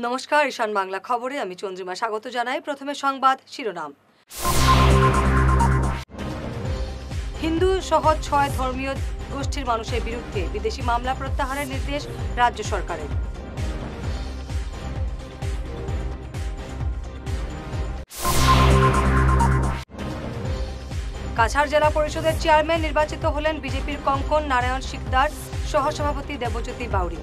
নমস্কার, ঈশান বাংলা খবরে আমি চন্দ্রিমা স্বাগত জানাই। প্রথমে সংবাদ শিরোনাম। হিন্দু সহ ৬ ধর্মীয় গোষ্ঠীর মানুষের বিরুদ্ধে বিদেশি মামলা প্রত্যাহারের নির্দেশ রাজ্য সরকারের। কাছাড় জেলা পরিষদের চেয়ারম্যান নির্বাচিত হলেন বিজেপির কঙ্কন নারায়ণ শিকদার, সহসভাপতি দেবজ্যোতি বাউরি।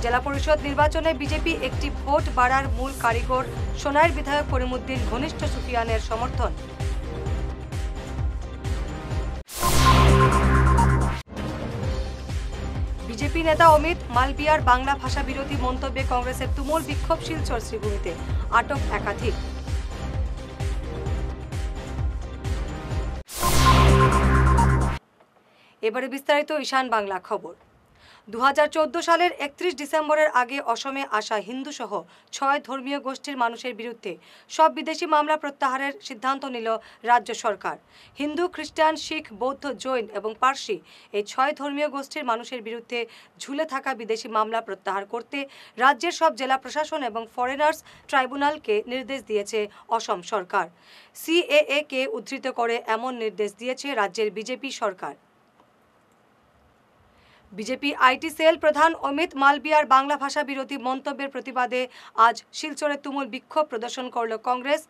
জেলা পরিষদ নির্বাচনে বিজেপি একটি ভোট বাড়ার মূল কারিগর সোনাইর বিধায়ক করিমউদ্দিন ঘনিষ্ঠ সুফিয়ানের সমর্থন। বিজেপি নেতা অমিত মালবিয়ার বাংলা ভাষা বিরোধী মন্তব্যে কংগ্রেসের তুমুল বিক্ষোভ শিলচর শ্রীভূমিতে, আটক একাধিক। এবারে বিস্তারিত ঈশান বাংলা খবর। 2014 সালের 31 ডিসেম্বরের আগে অসমে আসা হিন্দু সহ 6 ধর্মীয় গোষ্ঠীর মানুষের বিরুদ্ধে সব বিদেশি মামলা প্রত্যাহারের সিদ্ধান্ত নিল রাজ্য সরকার। হিন্দু, খ্রিস্টান, শিখ, বৌদ্ধ, জৈন এবং পার্সি এই 6 ধর্মীয় গোষ্ঠীর মানুষের বিরুদ্ধে ঝুলে থাকা বিদেশি মামলা প্রত্যাহার করতে রাজ্যের সব জেলা প্রশাসন এবং ফরেনার্স ট্রাইব্যুনালকে নির্দেশ দিয়েছে অসম সরকার। সিএএ কে উদ্ধৃত করে এমন নির্দেশ দিয়েছে রাজ্যের BJP Sarkar. BJP IT cell প্রধান অমিত মালবিয়ার বাংলা ভাষা বিরোধী মন্তব্যের প্রতিবাদে আজ শিলচরে তুমুল বিক্ষোভ প্রদর্শন করল কংগ্রেস।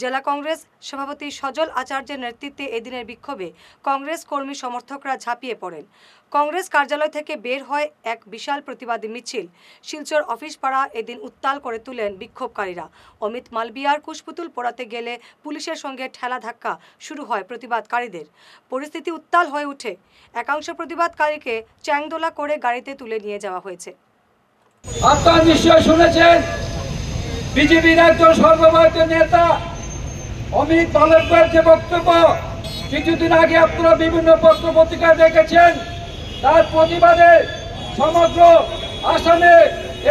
জেলা কংগ্রেস সভাপতি সজল আচার্যের নেতৃত্বে এদিনের বিক্ষোভে কংগ্রেস কর্মী সমর্থকরা ঝাঁপিয়ে পড়েন। কংগ্রেস কার্যালয় থেকে বের হয় এক বিশাল প্রতিবাদী মিছিল। শিলচর অফিস পাড়া এদিন উত্তাল করে তুলেন বিক্ষোভকারীরা। অমিত মালবিয়ার কুশপুতুল পোড়াতে গেলে পুলিশের সঙ্গে ঠেলা ধাক্কা শুরু হয় প্রতিবাদকারীদের। পরিস্থিতি উত্তাল হয়ে ওঠে। একাংশ প্রতিবাদকারীকে চ্যাংদোলা করে গাড়িতে তুলে নিয়ে যাওয়া হয়েছে। আপনারা নিশ্চয় শুনেছেন বিজেপির একজন সর্বভারতীয় নেতা অমিত মালবিয়ার যে বক্তব্য কিছুদিন আগে আপনারা বিভিন্ন পত্র পত্রিকায় দেখেছেন, তার প্রতিবাদে সমগ্র আসামে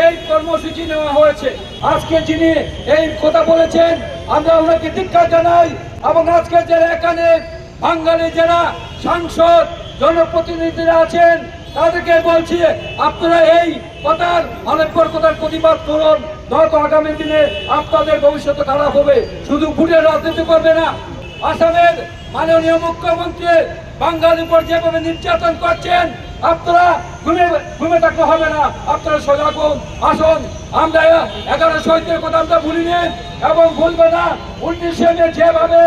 এই কর্মসূচি নেওয়া হয়েছে। আজকে যিনি এই কথা বলেছেন আমরা ওনাকে ধিক্কার জানাই এবং আজকে যারা এখানে বাঙালি যারা সাংসদ জনপ্রতিনিধিরা আছেন তাদেরকে বলছি আপনারা এই কথার মালবিয়ার কথার প্রতিবাদ করুন, নয়তো আগামী দিনে আপনাদের ভবিষ্যৎ খারাপ হবে। শুধু ভোটের রাজনীতি করবে না, আসামের মাননীয় মুখ্যমন্ত্রী বাঙালির উপর যেভাবে নির্যাতন করছেন আপনারা ঘুমে থাকতে হবে না, আপনারা সজাগ হন। আসুন, আমরা 11 শহীদের কথা আমরা ভুলিনি এবং ভুলবে না। 19 মে যেভাবে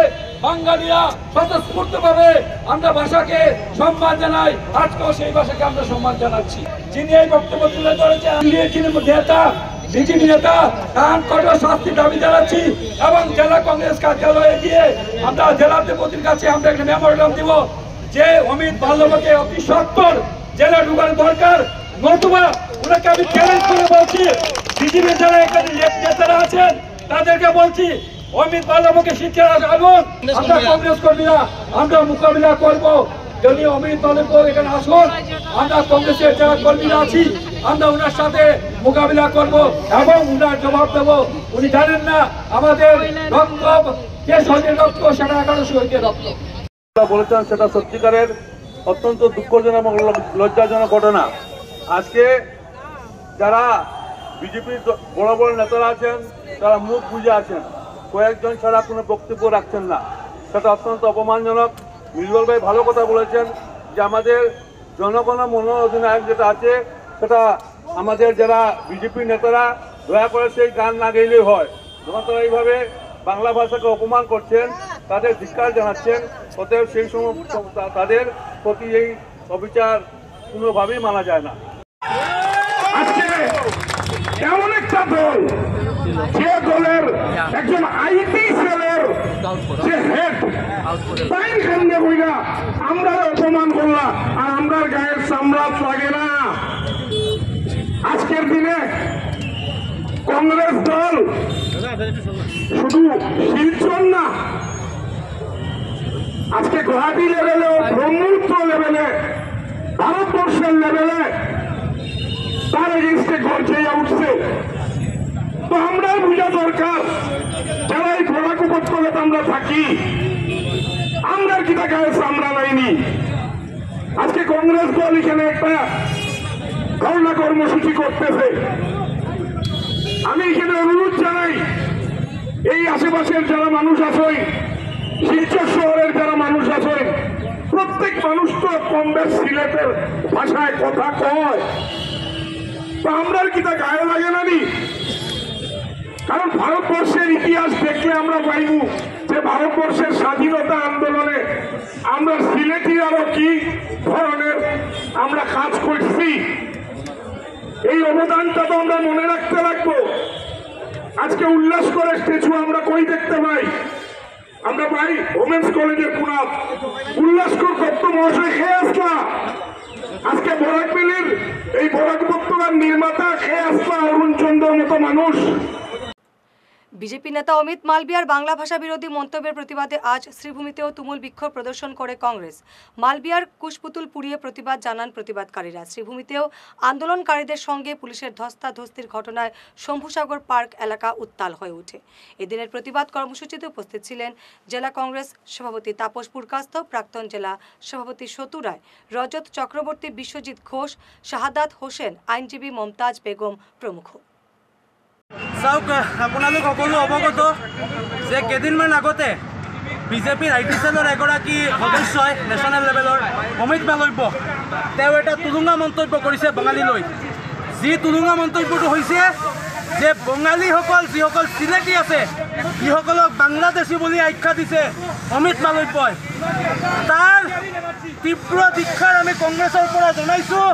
বাঙালিরা স্বতঃস্ফূর্ত ভাবে আমরা ভাষাকে সম্মান জানাই, আজকেও সেই ভাষাকে আমরা সম্মান জানাচ্ছি। যিনি এই বক্তব্য তুলে ধরেছেন যিনি নেতা বিজেপি নেতা, তার কঠোর শাস্তির দাবি জানাচ্ছি এবং জেলা কংগ্রেস কার্যালয়ে গিয়ে আমরা জেলাধিপতির কাছে আমরা একটা মেমোরেন্ডাম দিব যে অমিত মালবিয়াকে অতি সত্বর জেলা ঢুকানো দরকার, নতুবা ওনাকে আমি চ্যালেঞ্জ করে বলছি বিজেপির যারা এখানে নেতারা আছেন তাদেরকে বলছি অমিত মালবিয়াকে শিক্ষা আনুন। আমরা কংগ্রেস কর্মীরা আমরা মোকাবিলা করব। যদি অমিত মালবিয়া এখানে আসুন, আমরা কংগ্রেসের যারা কর্মীরা আছি আমরা ওনার সাথে মোকাবিলা করব এবং ওনার জবাব দেব। উনি জানেন না আমাদের রক্ত যে শহীদের রক্ত সেটা 11 শহীদের রক্ত। বলেছেন সেটা সত্যিকারের অত্যন্ত দুঃখজনক এবং লজ্জাজনক ঘটনা। আজকে যারা বিজেপির বড় বড় নেতারা আছেন তারা মুখ বুঝে আছেন, কয়েকজন ছাড়া কোনো বক্তব্য রাখছেন না, সেটা অত্যন্ত অপমানজনক। মিজুয়াল ভাই ভালো কথা বলেছেন যে আমাদের জনগণ মন অধিনায়ক যেটা আছে সেটা আমাদের যারা বিজেপি নেতারা দয়া করে সেই গান না গেলেই হয়। যখন তারা এইভাবে বাংলা ভাষাকে অপমান করছেন তাদের ধিক্কার জানাচ্ছেন, অতএব সেই সময় তাদের প্রতি এই অবিচার কোনোভাবেই মানা যায় না। আজকে এমন একটা দল যে দলের একজন আইটি সেলের যে হেড তাই সামনে বইরা আমরা অপমান করলাম আর আমরা গায়ের চামড়া লাগে না। আজকের দিনে কংগ্রেস দল শুধু শিলচর না, আজকে গুয়াহাটি লেভেলেও ব্রহ্মপুত্র লেভেলে ভারতবর্ষের লেভেলে তার এগেন্স্টে গর্জে উঠছে। তো আমরাও বোঝা দরকার যারা এই ঘোড়া কুপত করে আমরা থাকি আমরা কি টাকা আমরা নাইনি। আজকে কংগ্রেস দল এখানে একটা ধর্ণা কর্মসূচি করতেছে। আমি এখানে অনুরোধ জানাই, এই আশেপাশের যারা মানুষ আছেন, শিলচর শহরের যারা মানুষ আছেন, প্রত্যেক মানুষ তো কম বেশ সিলেটের ভাষায় কথা কয়, তো আমরা কি তা গায়ে লাগে না নি? কারণ ভারতবর্ষের ইতিহাস দেখলে আমরা পাইব যে ভারতবর্ষের স্বাধীনতা আন্দোলনে আমরা সিলেটি আরো কি ধরনের আমরা কাজ করছি, এই অবদানটা তো আমরা মনে রাখতে লাগবো। আজকে উল্লাস করে স্ট্যাচু আমরা কই দেখতে পাই? আমরা পাই ওমেন্স কলেজের কুনাব উল্লাস করত মহাশয় খেয়ে আসলা। আজকে বরাক বেলির এই বরাক উপত্যকার নির্মাতা খেয়ে আসলা অরুণ চন্দ্রের মতো মানুষ। বিজেপি নেতা অমিত মালবিয়ার বাংলা ভাষা বিরোধী মন্তব্যের প্রতিবাদে আজ শ্রীভূমিতেও তুমুল বিক্ষোভ প্রদর্শন করে কংগ্রেস। মালবিয়ার কুশপুতুল পুড়িয়ে প্রতিবাদ জানান প্রতিবাদকারীরা। শ্রীভূমিতেও আন্দোলনকারীদের সঙ্গে পুলিশের ধস্তাধস্তির ঘটনায় শম্ভুসাগর পার্ক এলাকা উত্তাল হয়ে ওঠে। এদিনের প্রতিবাদ কর্মসূচিতে উপস্থিত ছিলেন জেলা কংগ্রেস সভাপতি তাপস পুরকাস্ত, প্রাক্তন জেলা সভাপতি সতু রায়, রজত চক্রবর্তী, বিশ্বজিৎ ঘোষ, শাহাদাত হোসেন, আইনজীবী মমতাজ বেগম প্রমুখ। চাওক, আপোনালোক সকলো অৱগত যে কেইদিনমান আগতে বিজেপিৰ আই টি সেলৰ এগৰাকী সদস্যই নেশ্যনেল লেভেলৰ অমিত মালব্য তেওঁ এটা তুলুঙা মন্তব্য কৰিছে বঙালীলৈ। যি তুলুঙা মন্তব্যটো হৈছে যে বঙালীসকল যিসকল চিলেটি আছে সিসকলক বাংলাদেশী বুলি আখ্যা দিছে অমিত মালব্যই। তাৰ তীব্ৰ দীক্ষাৰ আমি কংগ্ৰেছৰ পৰা জনাইছোঁ।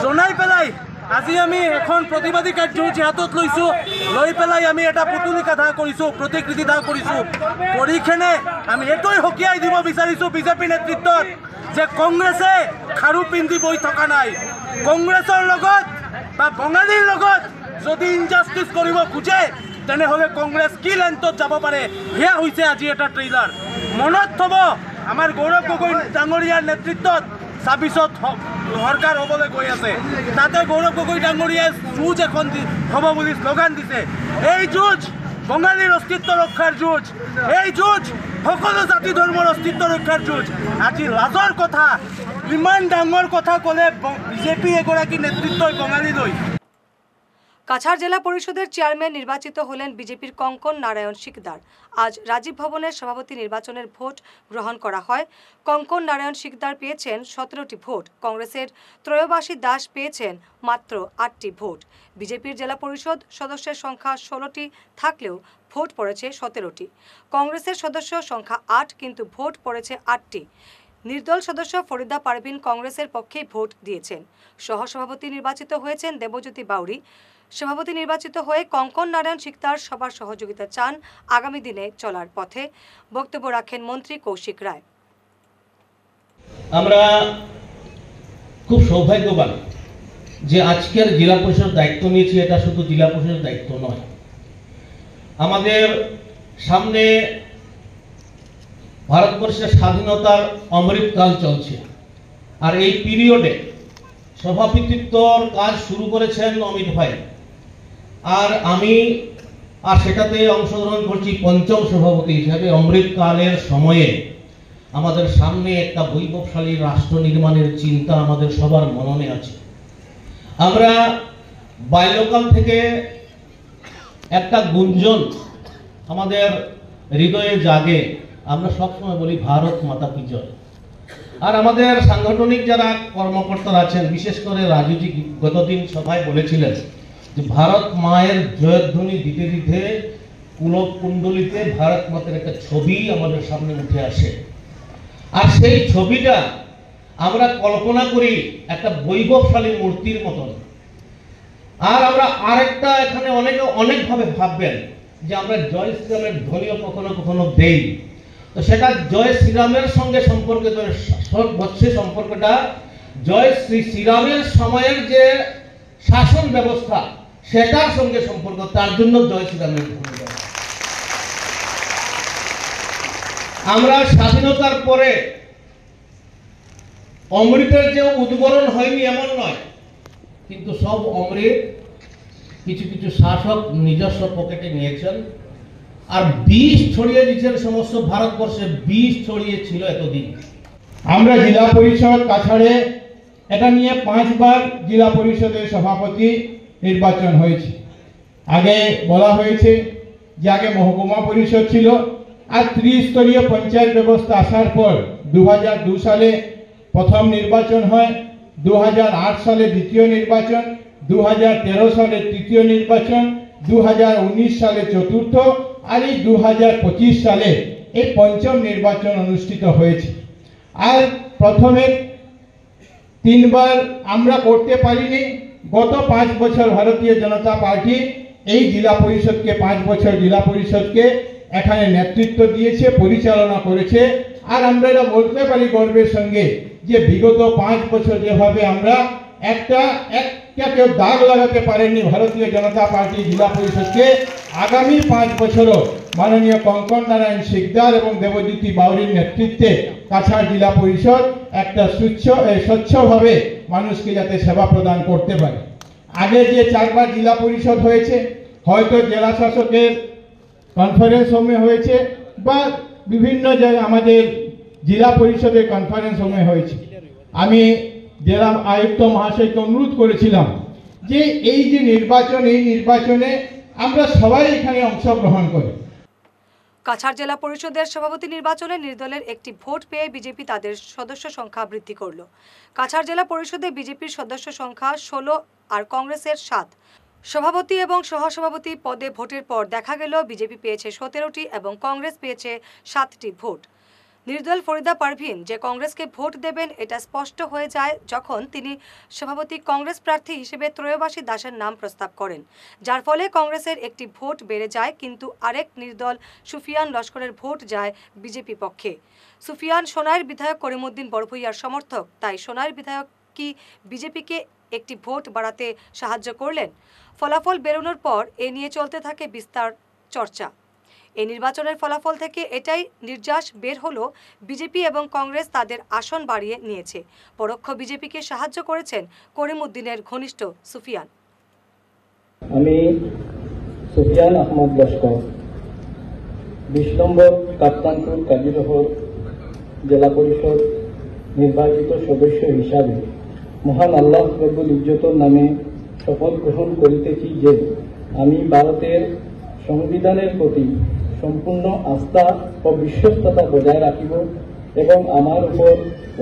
জনাই পেলাই আজি আমি এখন প্ৰতিবাদী কাৰ্যসূচী হাতত লৈছোঁ। লৈ পেলাই আমি এটা পুতলিকা দাহ কৰিছোঁ, প্ৰতিকৃতি দাহ কৰিছোঁ। কৰিখেনে আমি এইটোৱে সকীয়াই দিব বিচাৰিছোঁ বিজেপি নেতৃত্বত যে কংগ্ৰেছে খাৰু পিন্ধি বহি থকা নাই। কংগ্ৰেছৰ লগত বা বঙালীৰ লগত যদি ইনজাষ্টিছ কৰিব খোজে তেনেহ'লে কংগ্ৰেছ কি লেণ্টত যাব পাৰে, সেয়া হৈছে আজি এটা ট্ৰেইলাৰ। মনত থ'ব, আমাৰ গৌৰৱ গগৈ ডাঙৰীয়াৰ নেতৃত্বত ২৬ত সৰকাৰ হ'বলৈ গৈ আছে। তাতে গৌৰৱ গগৈ ডাঙৰীয়াই যুঁজ এখন হ'ব বুলি শ্লোগান দিছে। এই যুঁজ বঙালীৰ অস্তিত্ব ৰক্ষাৰ যুঁজ, এই যুঁজ সকলো জাতি ধৰ্মৰ অস্তিত্ব ৰক্ষাৰ যুঁজ। আজি লাজৰ কথা, ইমান ডাঙৰ কথা ক'লে বিজেপি এগৰাকী নেতৃত্বই বঙালীলৈ। কাছাড় জেলা পরিষদের চেয়ারম্যান নির্বাচিত হলেন বিজেপির কঙ্কন নারায়ণ শিকদার। আজ রাজীব ভবনের সভাপতি নির্বাচনের ভোট গ্রহণ করা হয়। কঙ্কন নারায়ণ শিকদার পেয়েছেন 17টি ভোট। কংগ্রেসের ত্রয়োবাসী দাস পেয়েছেন মাত্র 8টি ভোট। বিজেপির জেলা পরিষদ সদস্যের সংখ্যা 16টি থাকলেও ভোট পড়েছে 17টি। কংগ্রেসের সদস্য সংখ্যা 8 কিন্তু ভোট পড়েছে 8টি। নির্দল সদস্য ফরিদা পারভিন কংগ্রেসের পক্ষেই ভোট দিয়েছেন। সহসভাপতি নির্বাচিত হয়েছেন দেবজ্যোতি বাউরি। সভাপতি নির্বাচিত হয়ে কঙ্কন নারায়ণ শিকদার সবার সহযোগিতা চান আগামী দিনে চলার পথে। বক্তব্য রাখেন মন্ত্রী কৌশিক রায়। আমরা খুব সৌভাগ্যবান যে আজকের জেলা পরিষদ দায়িত্ব নিয়েছি। এটা শুধু জেলা পরিষদের দায়িত্ব নয়, আমাদের সামনে ভারতবর্ষের স্বাধীনতার অমৃতকাল চলছে। আর এই পিরিয়ডে সভাপতিত্বর কাজ শুরু করেছেন অমিত ভাই, আর আমি সেটাতে অংশগ্রহণ করছি পঞ্চম সভাপতি হিসাবে। অমৃতকালের সময়ে আমাদের সামনে একটা বৈভবশালী রাষ্ট্র নির্মাণের চিন্তা আমাদের সবার মননে আছে। আমরা বাল্যকাল থেকে একটা গুঞ্জন আমাদের হৃদয়ে জাগে, আমরা সবসময় বলি ভারত মাতা কি জয়। আর আমাদের সাংগঠনিক যারা কর্মকর্তারা আছেন, বিশেষ করে রাজুজি গতদিন সভায় বলেছিলেন যে ভারত মায়ের জয়ধ্বনি দিতে দিতে কুলক কুণ্ডলিতে ভারত মাতার একটা ছবি আমাদের সামনে উঠে আসে। আর সেই ছবিটা আমরা কল্পনা করি একটা বৈভবশালী মূর্তির মতন। আর আমরা আরেকটা এখানে অনেকে অনেকভাবে ভাববেন যে আমরা জয় শ্রীরামের ধ্বনিও কখনো কখনো দেই, তো সেটা জয় শ্রীরামের সঙ্গে সম্পর্কিত। সে সম্পর্কটা জয় শ্রীরামের সময়ের যে শাসন ব্যবস্থা সেটার সঙ্গে সম্পর্ক, তার জন্য জয় শ্রীরামের ধ্বনি। আমরা স্বাধীনতার পরে অমৃতের যে উদ্বরণ হয়নি এমন নয়, কিন্তু সব অমৃত কিছু কিছু শাসক নিজস্ব পকেটে নিয়েছেন। আর বিষ ছড়িয়ে দিচ্ছেন সমস্ত ভারতবর্ষে, বিষ ছড়িয়ে ছিল এতদিন। আমরা জেলা পরিষদ কাছাড়ে এটা নিয়ে 5 বার জেলা পরিষদের সভাপতি নির্বাচন হয়েছে। আগে বলা হয়েছে যে আগে মহকুমা পরিষদ ছিল, আর ত্রিস্তরীয় পঞ্চায়েত ব্যবস্থা আসার পর 2002 সালে প্রথম নির্বাচন হয়, 2008 সালে দ্বিতীয় নির্বাচন, 2013 সালে তৃতীয় নির্বাচন, 2019 সালে চতুর্থ, আর এই 2025 সালে এই পঞ্চম নির্বাচন অনুষ্ঠিত হয়েছে। আর প্রথমে 3 বার আমরা করতে পারিনি। গত 5 বছর ভারতীয় জনতা পার্টি এই জেলা পরিষদকে 5 বছর জেলা পরিষদকে এখানে নেতৃত্ব দিয়েছে, পরিচালনা করেছে। আর আমরা এটা বলতে পারি গর্বের সঙ্গে যে বিগত 5 বছর যেভাবে আমরা একটা কেউ দাগ লাগাতে পারেননি ভারতীয় জনতা পার্টি জেলা পরিষদকে, আগামী 5 বছরও মাননীয় কঙ্কন নারায়ণ শিকদার এবং দেবজ্যোতি বাউরির নেতৃত্বে কাছাড় জেলা পরিষদ একটা স্বচ্ছভাবে মানুষকে যাতে সেবা প্রদান করতে পারে। আগে যে 4 বার জেলা পরিষদ হয়েছে, হয়তো জেলা শাসকের কনফারেন্স রুমে হয়েছে বা বিভিন্ন জায়গায় আমাদের জেলা পরিষদের কনফারেন্স রুমে হয়েছে। আমি জেলা আয়ুক্ত মহাশয়কে অনুরোধ করেছিলাম যে এই যে নির্বাচন, এই নির্বাচনে আমরা সবাই এখানে অংশগ্রহণ করি। কাছাড় জেলা পরিষদের সভাপতি নির্বাচনে নির্দলের একটি ভোট পেয়ে বিজেপি তাদের সদস্য সংখ্যা বৃদ্ধি করল। কাছাড় জেলা পরিষদে বিজেপির সদস্য সংখ্যা 16 আর কংগ্রেসের 7। সভাপতি এবং সহসভাপতি পদে ভোটের পর দেখা গেল বিজেপি পেয়েছে 17টি এবং কংগ্রেস পেয়েছে 7টি ভোট। নির্দল ফরিদা পারভিন যে কংগ্রেসকে ভোট দেবেন এটা স্পষ্ট হয়ে যায় যখন তিনি সভাপতি কংগ্রেস প্রার্থী হিসেবে ত্রয়োবাসী দাসের নাম প্রস্তাব করেন, যার ফলে কংগ্রেসের একটি ভোট বেড়ে যায়, কিন্তু আরেক নির্দল সুফিয়ান লস্করের ভোট যায় বিজেপি পক্ষে। সুফিয়ান সোনাইর বিধায়ক করিমউদ্দিন বড়ভূইয়ার সমর্থক, তাই সোনাইর বিধায়ক কি বিজেপিকে একটি ভোট বাড়াতে সাহায্য করলেন? ফলাফল বেরোনোর পর এ নিয়ে চলতে থাকে বিস্তার চর্চা। এই নির্বাচনের ফলাফল থেকে এটাই নির্যাস বের হলো বিজেপি এবং কংগ্রেস তাদের আসন বাড়িয়ে নিয়েছে। পরোক্ষ বিজেপিকে সাহায্য করেছেন করিমউদ্দিনের ঘনিষ্ঠ সুফিয়ান। আমি সুফিয়ান আহমদ লস্কর 20 নম্বর কাপ্তানপুর কাজীরহর জেলা পরিষদ নির্বাচিত সদস্য হিসাবে মহান আল্লাহ রব্বুল ইজ্জতর নামে শপথ গ্রহণ করিতেছি যে আমি ভারতের সংবিধানের প্রতি সম্পূর্ণ আস্থা ও বিশ্বস্ততা বজায় রাখিব এবং আমার উপর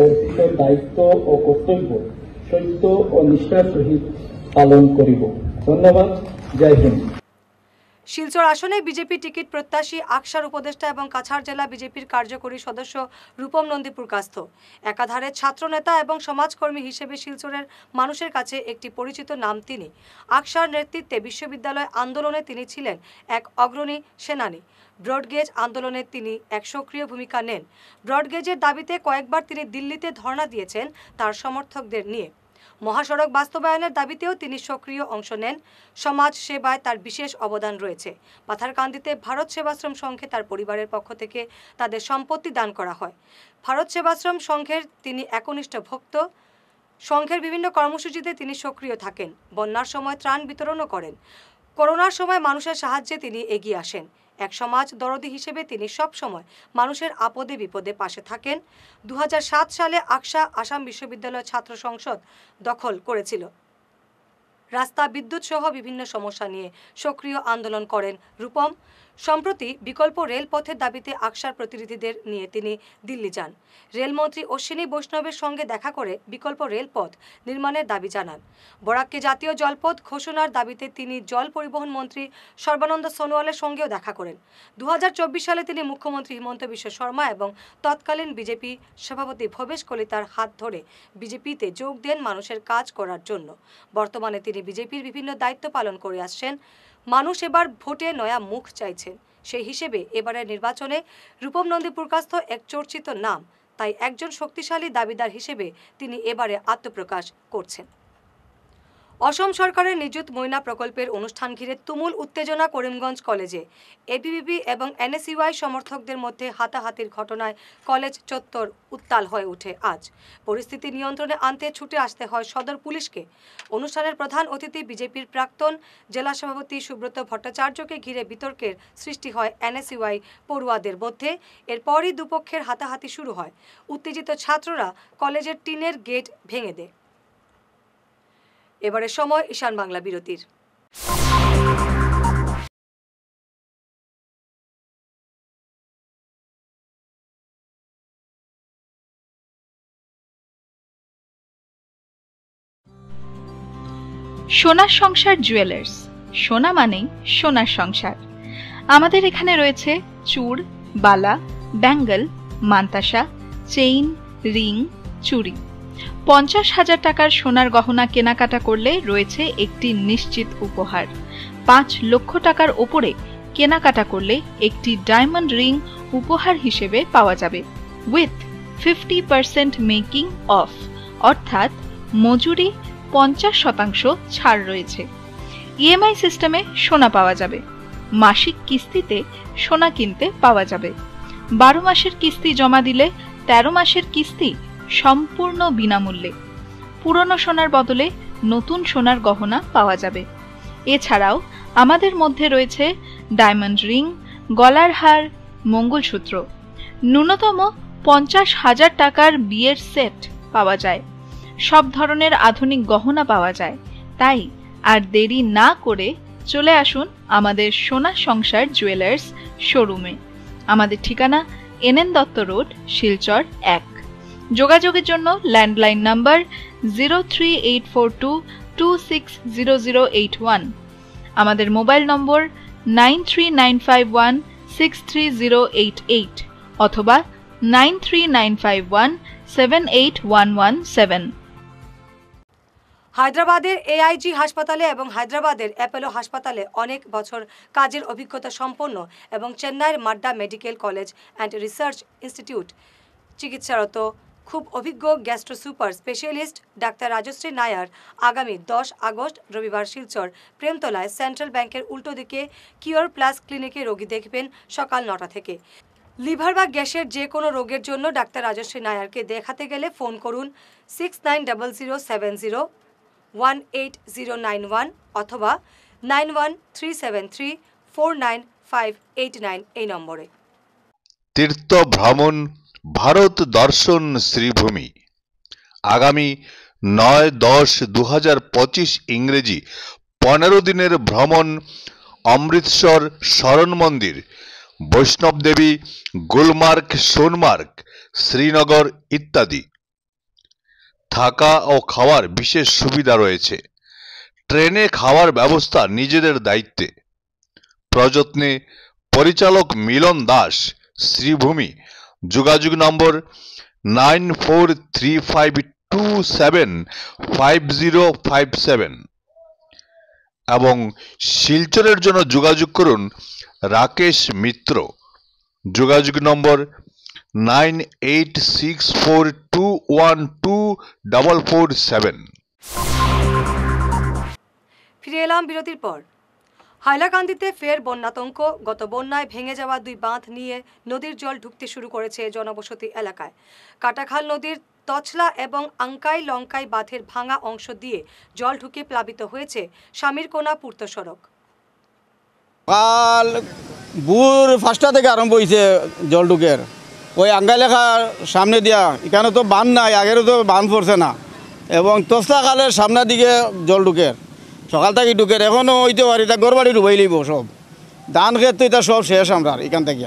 অর্পিত দায়িত্ব ও কর্তব্য সত্য ও নিষ্ঠার সহিত পালন করিব। ধন্যবাদ। জয় হিন্দ। শিলচর আসনে বিজেপি টিকিট প্রত্যাশী আকসার উপদেষ্টা এবং কাছাড় জেলা বিজেপির কার্যকরী সদস্য রূপম নন্দীপুর কাস্থ একাধারে ছাত্রনেতা এবং সমাজকর্মী হিসেবে শিলচরের মানুষের কাছে একটি পরিচিত নাম তিনি। আকসার নেতৃত্বে বিশ্ববিদ্যালয় আন্দোলনে তিনি ছিলেন এক অগ্রণী সেনানী। ব্রডগেজ আন্দোলনে তিনি এক সক্রিয় ভূমিকা নেন। ব্রডগেজের দাবিতে কয়েকবার তিনি দিল্লিতে ধর্ণা দিয়েছেন তার সমর্থকদের নিয়ে। মহাসড়ক বাস্তবায়নের দাবিতেও তিনি সক্রিয় অংশ নেন। সমাজ সেবায় তার বিশেষ অবদান রয়েছে। পাথারকান্দিতে ভারত সেবাশ্রম সংঘে তার পরিবারের পক্ষ থেকে তাদের সম্পত্তি দান করা হয়। ভারত সেবাশ্রম সংঘের তিনি একনিষ্ঠ ভক্ত। সংঘের বিভিন্ন কর্মসূচিতে তিনি সক্রিয় থাকেন। বন্যার সময় ত্রাণ বিতরণও করেন। করোনার সময় মানুষের সাহায্যে তিনি এগিয়ে আসেন। এক সমাজ দরদি হিসেবে তিনি সব সময় মানুষের আপদে বিপদে পাশে থাকেন। 2007 সালে আকসা আসাম বিশ্ববিদ্যালয় ছাত্র সংসদ দখল করেছিল। রাস্তা, বিদ্যুৎ সহ বিভিন্ন সমস্যা নিয়ে সক্রিয় আন্দোলন করেন রূপম। সম্প্রতি বিকল্প রেলপথের দাবিতে আকসার প্রতিনিধিদের নিয়ে তিনি দিল্লি যান। রেলমন্ত্রী অশ্বিনী বৈষ্ণবের সঙ্গে দেখা করে বিকল্প রেলপথ নির্মাণের দাবি জানান। বরাককে জাতীয় জলপথ ঘোষণার দাবিতে তিনি জল পরিবহন মন্ত্রী সর্বানন্দ সোনোয়ালের সঙ্গেও দেখা করেন। 2024 সালে তিনি মুখ্যমন্ত্রী হিমন্ত বিশ্ব শর্মা এবং তৎকালীন বিজেপি সভাপতি ভবেশ কলিতার হাত ধরে বিজেপিতে যোগ দেন মানুষের কাজ করার জন্য। বর্তমানে তিনি বিজেপির বিভিন্ন দায়িত্ব পালন করে আসছেন। মানুষ এবার ভোটে নয়া মুখ চাইছেন। সেই হিসেবে এবারের নির্বাচনে রূপম নন্দীপুর কাস্থ এক চর্চিত নাম, তাই একজন শক্তিশালী দাবিদার হিসেবে তিনি এবারে আত্মপ্রকাশ করছেন। অসম সরকারের নিযুত ময়না প্রকল্পের অনুষ্ঠান ঘিরে তুমুল উত্তেজনা করিমগঞ্জ কলেজে। এবিভিপি এবং এনএসইউআই সমর্থকদের মধ্যে হাতাহাতির ঘটনায় কলেজ চত্বর উত্তাল হয়ে ওঠে। আজ পরিস্থিতি নিয়ন্ত্রণে আনতে ছুটে আসতে হয় সদর পুলিশকে। অনুষ্ঠানের প্রধান অতিথি বিজেপির প্রাক্তন জেলা সভাপতি সুব্রত ভট্টাচার্যকে ঘিরে বিতর্কের সৃষ্টি হয় এনএসইউআই পড়ুয়াদের মধ্যে। এরপরই দুপক্ষের হাতাহাতি শুরু হয়। উত্তেজিত ছাত্ররা কলেজের টিনের গেট ভেঙে দেয়। এবারে সময় ঈশান বাংলা বিরতির। সোনার সংসার জুয়েলার্স, সোনা মানেই সোনার সংসার। আমাদের এখানে রয়েছে চূড়, বালা, ব্যাঙ্গল, মান্তাসা, চেইন, রিং, চুড়ি। 50,000 টাকার সোনার গহনা কেনাকাটা করলে রয়েছে একটি নিশ্চিত উপহার। 5 লক্ষ টাকার ওপরে কেনাকাটা করলে একটি ডায়মন্ড রিং উপহার হিসেবে পাওয়া যাবে উইথ 50% মেকিং অফ, অর্থাৎ মজুরি 50% ছাড় রয়েছে। ইএমআই সিস্টেমে সোনা পাওয়া যাবে। মাসিক কিস্তিতে সোনা কিনতে পাওয়া যাবে। 12 মাসের কিস্তি জমা দিলে 13 মাসের কিস্তি সম্পূর্ণ বিনামূল্যে। পুরনো সোনার বদলে নতুন সোনার গহনা পাওয়া যাবে। এছাড়াও আমাদের মধ্যে রয়েছে ডায়মন্ড রিং, গলার হার, মঙ্গলসূত্র। ন্যূনতম 50,000 টাকার বিয়ের সেট পাওয়া যায়। সব ধরনের আধুনিক গহনা পাওয়া যায়। তাই আর দেরি না করে চলে আসুন আমাদের সোনা সংসার জুয়েলার্স শোরুমে। আমাদের ঠিকানা এনএন দত্ত রোড, শিলচর 1। যোগাযোগের জন্য ল্যান্ডলাইন নাম্বার 03842260081, আমাদের মোবাইল নম্বর 9395163088 অথবা 9395178117। হায়দ্রাবাদের এআইজি হাসপাতালে এবং হায়দ্রাবাদের অ্যাপোলো হাসপাতালে অনেক বছর কাজের অভিজ্ঞতা সম্পন্ন এবং চেন্নাইয়ের মাড্ডা medical college and research institute চিকিৎসারত খুব অভিজ্ঞ gastro super specialist doctor Rajashree Nair আগামী 10 আগস্ট রবিবার শিলচর প্রেমতলায় সেন্ট্রাল ব্যাংকের উল্টো দিকে কিওর প্লাস ক্লিনিকে রোগী দেখবেন সকাল 9টা থেকে। লিভার বা গ্যাসের যে কোনো রোগের জন্য ডাক্তার রাজশ্রী নায়ারকে দেখাতে গেলে ফোন করুন 6900701891 অথবা 9137349589 এই নম্বরে। তীর্থ ভ্রমণ ভারত দর্শন শ্রীভূমি আগামী 9-10-2025 ইংরেজি 15 দিনের ভ্রমণ অমৃতসর শরণ মন্দির, বৈষ্ণব দেবী, গুলমার্গ, সোনমার্গ, শ্রীনগর ইত্যাদি। থাকা ও খাওয়ার বিশেষ সুবিধা রয়েছে। ট্রেনে খাওয়ার ব্যবস্থা নিজেদের দায়িত্বে। প্রযত্নে পরিচালক মিলন দাস, শ্রীভূমি। যোগাযোগ নম্বর 9435275057 এবং শিলচরের জন্য যোগাযোগ করুন রাকেশ মিত্র। যোগাযোগ নম্বর 9864212447। ফিরে এলাম বিরতির পর। হাইলাকান্দিতে ফের বন্যাতঙ্ক। গত বন্যায় ভেঙে যাওয়া 2 বাঁধ নিয়ে নদীর জল ঢুকতে শুরু করেছে জনবসতি এলাকায়। কাটাখাল নদীর তছলা এবং আঙ্কাই লঙ্কাই বাঁধের ভাঙা অংশ দিয়ে জল ঢুকে প্লাবিত হয়েছে স্বামীরকোনা পূর্ত সড়ক। কাল ভোর 5টা থেকে আরম্ভ হয়েছে জল ঢুকের। ওই আঙ্গাই লেখার সামনে দিয়া, এখানে তো বাঁধ নাই, আগেরও তো বাঁধ পড়ছে না, এবং তসলা খালের সামনের দিকে জল ঢুকের। সকাল থেকে ঢুকের, এখনও হইতে পারি তা ঘর বাড়ি ডুবাই লইব সব। ধান ক্ষেত তো এটা সব শেষ আমরা এখান থেকে।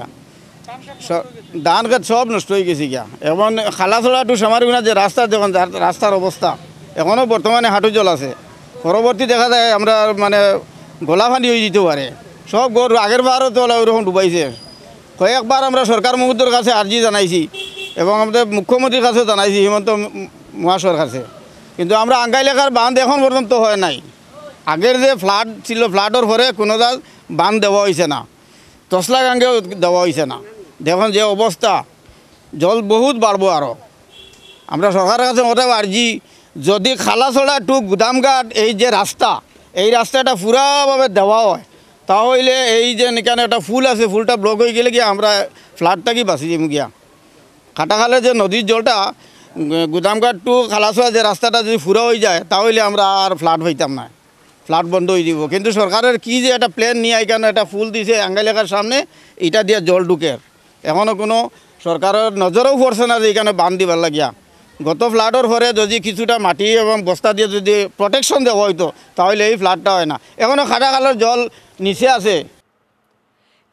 ধান ক্ষেত সব নষ্ট হয়ে গেছে গিয়া। এখন খালাছড়া টু সামারিগুনা যে রাস্তা, যখন রাস্তার অবস্থা এখনও বর্তমানে হাঁটু জল আছে। পরবর্তী দেখা যায় আমরা মানে গোলাফানি হয়ে যেতে পারে সব ঘর। আগের বারও তো ওইরকম ডুবাইছে। কয়েকবার আমরা সরকার মহোদয়ের কাছে আর্জি জানাইছি এবং আমাদের মুখ্যমন্ত্রীর কাছেও জানাইছি, হিমন্ত মহাশয়ের কাছে, কিন্তু আমরা আঙ্গাই লেখার বাঁধ এখন পর্যন্ত হয় নাই। আগের যে ফ্লাড ছিল, ফ্লাডের পরে কোনো বাঁধ দেওয়া হয়েছে না, তসলা গাঙ্গেও দেওয়া হয়েছে না। দেখুন যে অবস্থা, জল বহুত বাড়বো আরও। আমরা সরকারের কাছে ওটাও আর্জি যদি খালাছড়া টু গুদামঘাট এই যে রাস্তা, এই রাস্তাটা পুরাভাবে দেওয়া হয়, তাহলে এই যে এখানে একটা ফুল আছে, ফুলটা ব্লক হয়ে গেলে গিয়ে আমরা ফ্লাডটা কি বাঁচি যাবো গিয়া। কাটাখালের যে নদীর জলটা গুদামঘাট টু খালাছড়া যে রাস্তাটা যদি ফুরা হয়ে যায়, তাহলে আমরা আর ফ্লাড হইতাম না, ফ্লাড বন্ধ হয়ে যাব। কিন্তু সরকারের কি যে একটা প্ল্যান নিয়ে এখানে একটা ফুল দিছে আঙ্গাইলেখার সামনে, এটা দিয়ে জল ঢুকে এখনও কোনো সরকারের নজরেও পড়ছে না যে এখানে বান দিবার লাগিয়া। গত ফ্লাডের পরে যদি কিছুটা মাটি এবং বস্তা দিয়ে যদি প্রোটেকশন দেওয়া হইতো, তাহলে এই ফ্লাডটা হয় না। এখনও খাটাখালের জল নিচে আছে।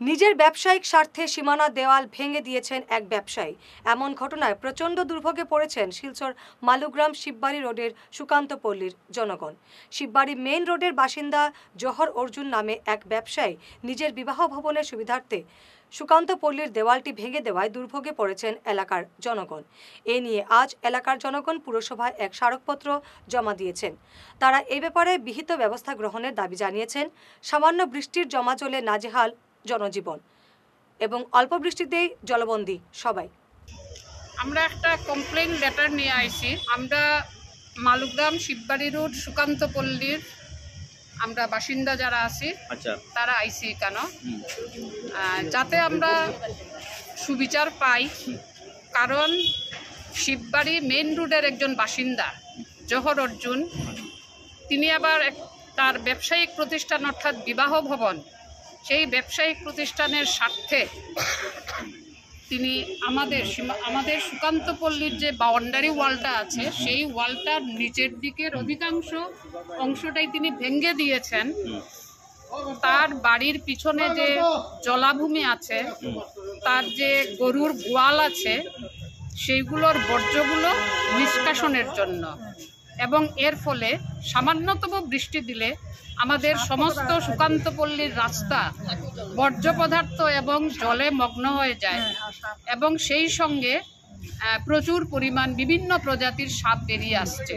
নিজের ব্যবসায়িক স্বার্থে সীমানা দেওয়াল ভেঙে দিয়েছেন এক ব্যবসায়ী। এমন ঘটনায় প্রচণ্ড দুর্ভোগে পড়েছেন শিলচর মালুগ্রাম শিববাড়ি রোডের সুকান্ত পল্লীর জনগণ। শিববাড়ি মেইন রোডের বাসিন্দা জহর অর্জুন নামে এক ব্যবসায়ী নিজের বিবাহ ভবনের সুবিধার্থে সুকান্ত পল্লীর দেওয়ালটি ভেঙে দেওয়ায় দুর্ভোগে পড়েছেন এলাকার জনগণ। এ নিয়ে আজ এলাকার জনগণ পুরসভায় এক স্মারকপত্র জমা দিয়েছেন। তারা এ ব্যাপারে বিহিত ব্যবস্থা গ্রহণের দাবি জানিয়েছেন। সামান্য বৃষ্টির জমা জলে নাজেহাল জনজীবন এবং অল্প বৃষ্টিতেই জলবন্দী সবাই। আমরা একটা কমপ্লেন লেটার নিয়ে আইছি। আমরা মালুগ্রাম শিববাড়ি রোড সুকান্ত পল্লীর আমরা বাসিন্দা যারা আছি, তারা আইছি কেন যাতে আমরা সুবিচার পাই। কারণ শিববাড়ি মেইন রোডের একজন বাসিন্দা জহর অর্জুন, তিনি আবার তার ব্যবসায়িক প্রতিষ্ঠান অর্থাৎ বিবাহ ভবন, সেই ব্যবসায়িক প্রতিষ্ঠানের স্বার্থে তিনি আমাদের সুকান্ত পল্লীর যে বাউন্ডারি ওয়ালটা আছে, সেই ওয়ালটার নিচের দিকের অধিকাংশ অংশটাই তিনি ভেঙে দিয়েছেন। তার বাড়ির পিছনে যে জলাভূমি আছে, তার যে গরুর গোয়াল আছে, সেইগুলোর বর্জ্যগুলো নিষ্কাশনের জন্য, এবং এর ফলে সামান্যতম বৃষ্টি দিলে আমাদের সমস্ত সুকান্ত পল্লীর রাস্তা বর্জ্য পদার্থ এবং জলে মগ্ন হয়ে যায়, এবং সেই সঙ্গে প্রচুর পরিমাণ বিভিন্ন প্রজাতির সাপ বেরিয়ে আসছে,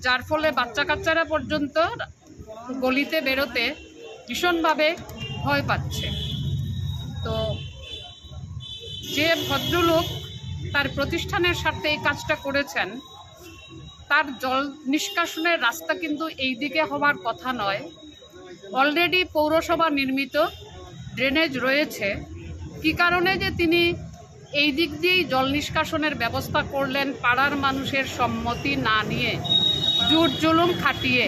যার ফলে বাচ্চা কাচ্চারা পর্যন্ত গলিতে বেরোতে ভীষণভাবে ভয় পাচ্ছে। তো যে ভদ্রলোক তার প্রতিষ্ঠানের স্বার্থে এই কাজটা করেছেন, তার জল নিষ্কাশনের রাস্তা কিন্তু এই দিকে হওয়ার কথা নয়। অলরেডি পৌরসভা নির্মিত ড্রেনেজ রয়েছে। কি কারণে যে তিনি এই দিক দিয়েই জল নিষ্কাশনের ব্যবস্থা করলেন পাড়ার মানুষের সম্মতি না নিয়ে, জোর জুলুম খাটিয়ে,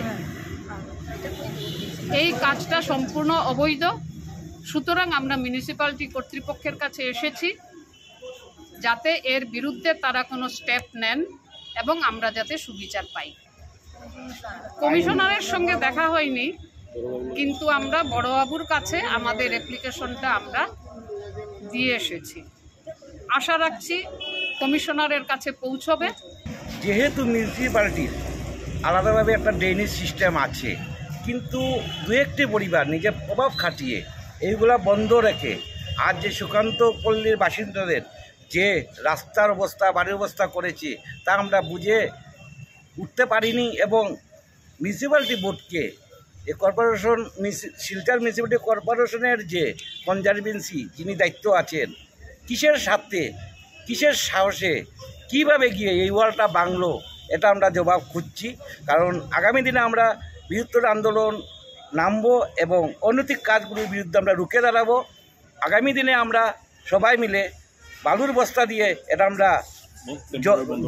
এই কাজটা সম্পূর্ণ অবৈধ। সুতরাং আমরা মিউনিসিপ্যালিটি কর্তৃপক্ষের কাছে এসেছি যাতে এর বিরুদ্ধে তারা কোনো স্টেপ নেন এবং আমরা যাতে সুবিচার পাই। কমিশনারের সঙ্গে দেখা হয়নি, কিন্তু আমরা বড়বাবুর কাছে আমাদের অ্যাপ্লিকেশনটা আমরা দিয়ে এসেছি। আশা রাখছি কমিশনারের কাছে পৌঁছবে। যেহেতু মিউনিসিপ্যালিটির আলাদাভাবে একটা ড্রেনেজ সিস্টেম আছে, কিন্তু দু একটি পরিবার নিজের প্রভাব খাটিয়ে এইগুলা বন্ধ রেখে আজ যে সুকান্ত পল্লীর বাসিন্দাদের যে রাস্তার অবস্থা, বাড়ির অবস্থা করেছে, তা আমরা বুঝে উঠতে পারিনি। এবং মিউনিসিপ্যালিটি বোর্ডকে এই কর্পোরেশন, শিলচর মিউনিসিপ্যালিটি কর্পোরেশনের যে কনজারভেন্সি যিনি দায়িত্ব আছেন, কিসের স্বার্থে, কিসের সাহসে, কিভাবে গিয়ে এই ওয়ালটা বাংলো, এটা আমরা জবাব খুঁজছি। কারণ আগামী দিনে আমরা বৃহত্তর আন্দোলন নামবো এবং অনৈতিক কাজগুলির বিরুদ্ধে আমরা রুখে দাঁড়াবো। আগামী দিনে আমরা সবাই মিলে বালুর বস্তা দিয়ে এটা আমরা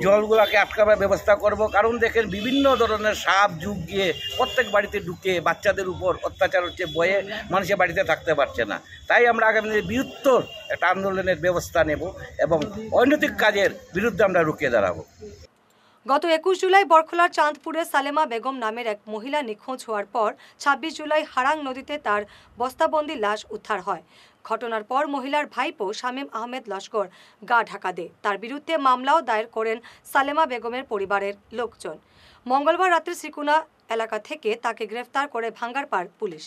জলগুলোকে আটকাবার ব্যবস্থা করব। কারণ দেখেন বিভিন্ন ধরনের সাপ যুগ গিয়ে প্রত্যেক বাড়িতে ঢুকে বাচ্চাদের উপর অত্যাচার হচ্ছে, ভয়ে মানুষের বাড়িতে থাকতে পারছে না। তাই আমরা আগামী দিনে বৃহত্তর একটা আন্দোলনের ব্যবস্থা নেব এবং অনৈতিক কাজের বিরুদ্ধে আমরা রুখে দাঁড়াবো। গত 21 জুলাই বরখলার চাঁদপুরে সালেমা বেগম নামের এক মহিলা নিখোঁজ হওয়ার পর 26 জুলাই হারাং নদীতে তার বস্তাবন্দি লাশ উদ্ধার হয়। ঘটনার পর মহিলার ভাইপো শামীম আহমেদ লস্কর গা ঢাকা দেয়। তার বিরুদ্ধে মামলাও দায়ের করেন সালেমা বেগমের পরিবারের লোকজন। মঙ্গলবার রাতে শ্রীকুনা এলাকা থেকে তাকে গ্রেফতার করে ভাঙ্গারপাড় পুলিশ।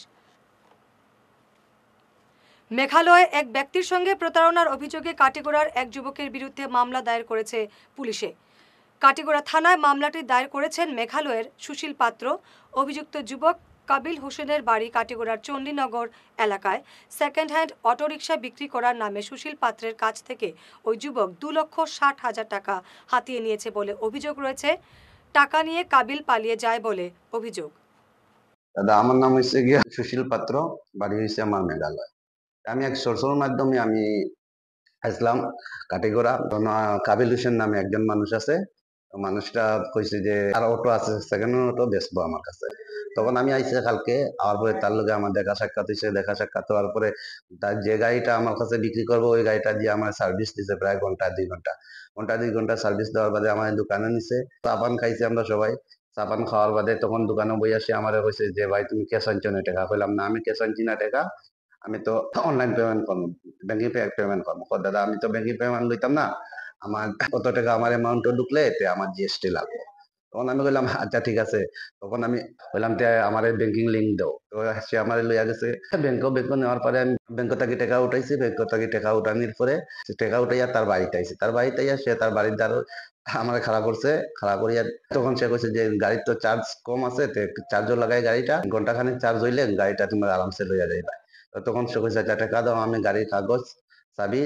মেঘালয়ে এক ব্যক্তির সঙ্গে প্রতারণার অভিযোগে কাটিগড়ার এক যুবকের বিরুদ্ধে মামলা দায়ের করেছে পুলিশে। কাটিগড়া থানায় মামলাটি দায়ের করেছেন মেঘালয়ের সুশীল পাত্র। অভিযুক্ত যুবক কাবিল হোসেনের বাড়ি কাটিগড়ার চণ্ডীনগর এলাকায় সেকেন্ড হ্যান্ড অটোরিকশা বিক্রি করার নামে সুশীল পাত্রের কাছ থেকে ওই যুবক 2,60,000 টাকা হাতিয়ে নিয়েছে বলে অভিযোগ রয়েছে। টাকা নিয়ে কাবিল পালিয়ে যায় বলে অভিযোগ। দাদা, আমার নাম হচ্ছে গিয়া সুশীল পাত্র, বাড়ি হয়েছে আমার মেঘালয়। আমি এক সোর্সের মাধ্যমে আমি আসলাম কাটিগড়া। কাবিল হোসেন নামে একজন মানুষ আছে, মানুষটা কইছে যে আর অটো আছে, সেকেন্ড অটো বেচবো আমার কাছে। তখন আমি আইসি কালকে, আর পরে তার লগে আমার দেখা সাক্ষাৎ হয়েছে। দেখা সাক্ষাৎ হওয়ার পরে তার যে গাড়িটা আমার কাছে বিক্রি করবো, ওই গাড়িটা দিয়ে আমার সার্ভিস দিছে প্রায় ঘন্টা 2 ঘন্টা সার্ভিস দেওয়ার বাদে আমার দোকানে নিছে। চাপান খাইছি আমরা সবাই। চাপান খাওয়ার বাদে তখন দোকানে বই আসে আমার কইছে যে ভাই তুমি ক্যাশ আনছো না টাকা? কইলাম না, আমি ক্যাশ আনছি না টাকা, আমি তো অনলাইন পেমেন্ট করবো, ব্যাংকিং পেমেন্ট করবো। দাদা আমি তো ব্যাংকিং পেমেন্ট লইতাম না, আমার কত টাকা আমার অ্যামাউন্টও ঢুকলে এতে আমার জিএসটি লাগবে। তখন আমি বললাম আচ্ছা ঠিক আছে। তখন আমি বললাম যে আমার ব্যাংকিং লিঙ্ক দাও। তো সে আমার লইয়া গেছে ব্যাংক নেওয়ার পরে আমি ব্যাংক থেকে টাকা উঠাইছি। ব্যাংক থেকে টাকা উঠানোর পরে টাকা উঠাইয়া তার বাড়িতে আইছি। তার বাড়িতে আইয়া সে তার বাড়ির দ্বারা আমার খাড়া করছে। খাড়া করিয়া তখন সে কইছে যে গাড়ির তো চার্জ কম আছে, চার্জও লাগাই গাড়িটা, ঘন্টাখানিক চার্জ হইলে গাড়িটা তোমরা আরামসে লইয়া যাইবা। তখন সে কইছে আচ্ছা টাকা দাও, আমি গাড়ির কাগজ চাবি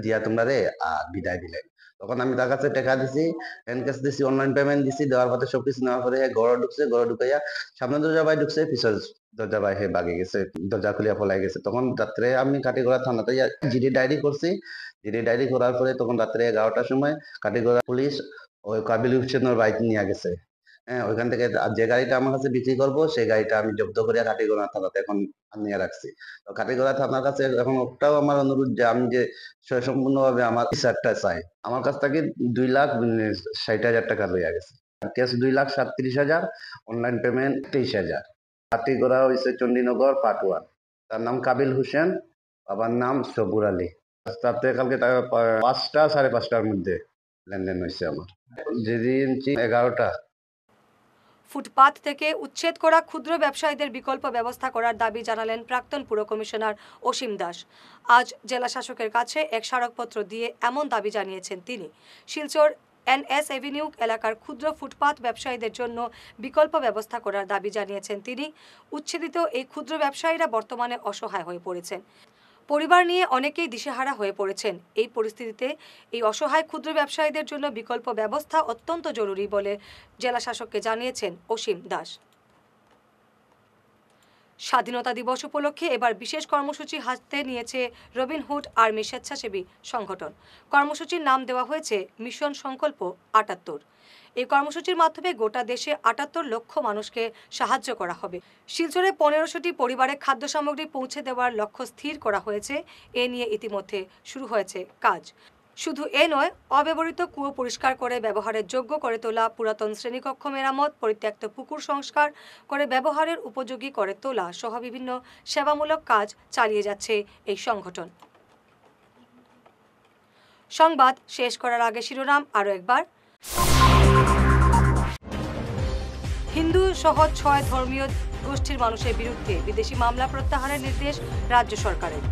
দিয়া তোমরা রে আর বিদায় দিলে। তখন আমি তার কাছে টাকা দিছি, এনক্যাশ দিছি, অনলাইন পেমেন্ট দিছি। দেওয়ার পরে সবকিছু নেওয়ার পরে ঘরে ঢুকছে। ঘরে ঢুকাইয়া সামনে দরজা বাই ঢুকছে, পিছনে দরজা বাই হে বাগে গেছে, দরজা খুলিয়া পলাই গেছে। তখন রাত্রে আমি কাটিগড়া থানাতে জিডি ডায়েরি করছি। জিডি ডায়েরি করার পরে তখন রাত্রে 11টার সময় কাটিগড়া পুলিশ ওই কাবিল হোসেনের বাইক নিয়ে গেছে। হ্যাঁ, ওইখান থেকে যে গাড়িটা আমার কাছে বিক্রি করবো সেই গাড়িটা আমি জব্দ করিয়া কাটিগড়া থানাতে এখন নিয়ে রাখছি। তো কাটিগড়া থানার কাছে এখন ওটাও আমার অনুরোধ যে আমি যে সম্পূর্ণভাবে আমার বিচারটা চাই। আমার কাছ থেকে 2,60,000 টাকা লইয়া গেছে। Cash 2,37,000, online payment 23,000। কাটিগড়া হয়েছে চণ্ডীনগর পার্ট 1। তার নাম কাবিল হোসেন, বাবার নাম সবুর আলী। তাতে কালকে 5টা 5:30টার মধ্যে লেনদেন হয়েছে আমার। যেদিন 11টা। ফুটপাত থেকে উচ্ছেদ করা ক্ষুদ্র ব্যবসায়ীদের বিকল্প ব্যবস্থা করার দাবি জানালেন প্রাক্তন পুর কমিশনার অসীম দাস। আজ জেলা শাসকের কাছে এক স্মারকপত্র দিয়ে এমন দাবি জানিয়েছেন তিনি। শিলচর NS এভিনিউ এলাকার ক্ষুদ্র ফুটপাত ব্যবসায়ীদের জন্য বিকল্প ব্যবস্থা করার দাবি জানিয়েছেন তিনি। উচ্ছেদিত এই ক্ষুদ্র ব্যবসায়ীরা বর্তমানে অসহায় হয়ে পড়েছেন। পরিবার নিয়ে অনেকেই দিশেহারা হয়ে পড়েছেন। এই পরিস্থিতিতে এই অসহায় ক্ষুদ্র ব্যবসায়ীদের জন্য বিকল্প ব্যবস্থা অত্যন্ত জরুরি বলে জেলা শাসককে জানিয়েছেন অসীম দাস। স্বাধীনতা দিবস উপলক্ষে এবার বিশেষ কর্মসূচি হাতে নিয়েছে রবিনহুড আর্মি স্বেচ্ছাসেবী সংগঠন। কর্মসূচির নাম দেওয়া হয়েছে মিশন সংকল্প 78। এই কর্মসূচির মাধ্যমে গোটা দেশে 78 লক্ষ মানুষকে সাহায্য করা হবে। শিলচরে 1500টি পরিবারে খাদ্য সামগ্রী পৌঁছে দেওয়ার লক্ষ্য স্থির করা হয়েছে। এ নিয়ে ইতিমধ্যে শুরু হয়েছে কাজ। শুধু এ নয়, অব্যবহৃত কুয়ো পরিষ্কার করে ব্যবহারের যোগ্য করে তোলা, পুরাতন শ্রেণীকক্ষ মেরামত, পরিত্যক্ত পুকুর সংস্কার করে ব্যবহারের উপযোগী করে তোলা সহ বিভিন্ন সেবামূলক কাজ চালিয়ে যাচ্ছে এই সংগঠন। সংবাদ শেষ করার আগে শিরোনাম আরও একবার। হিন্দু সহ 6 ধর্মীয় গোষ্ঠীর মানুষের বিরুদ্ধে বিদেশি মামলা প্রত্যাহারের নির্দেশ রাজ্য সরকারের।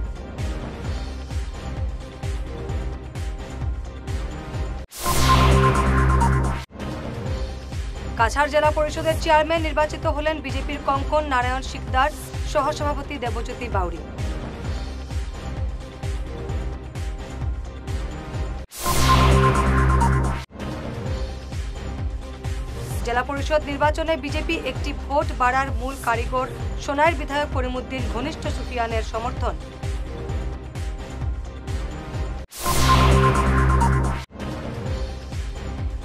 কাছাড় জেলা পরিষদের চেয়ারম্যান নির্বাচিত হলেন বিজেপির কঙ্কন নারায়ণ শিকদার, সহসভাপতি দেবজ্যোতি বাউরি। জেলা পরিষদ নির্বাচনে বিজেপি একটি ভোট বাড়ার মূল কারিগর সোনাইর বিধায়ক করিমউদ্দিন ঘনিষ্ঠ সুফিয়ানের সমর্থন।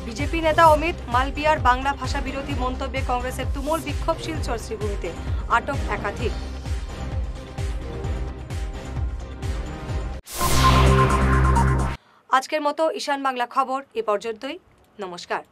বিজেপি নেতা অমিত মালবিয়ার বাংলা ভাষা বিরোধী মন্তব্যে কংগ্রেসের তুমুল বিক্ষোভ। শিলচর শ্রীভূমিতে আটক একাধিক। আজকের মতো ঈশান বাংলা খবর এ পর্যন্তই। নমস্কার।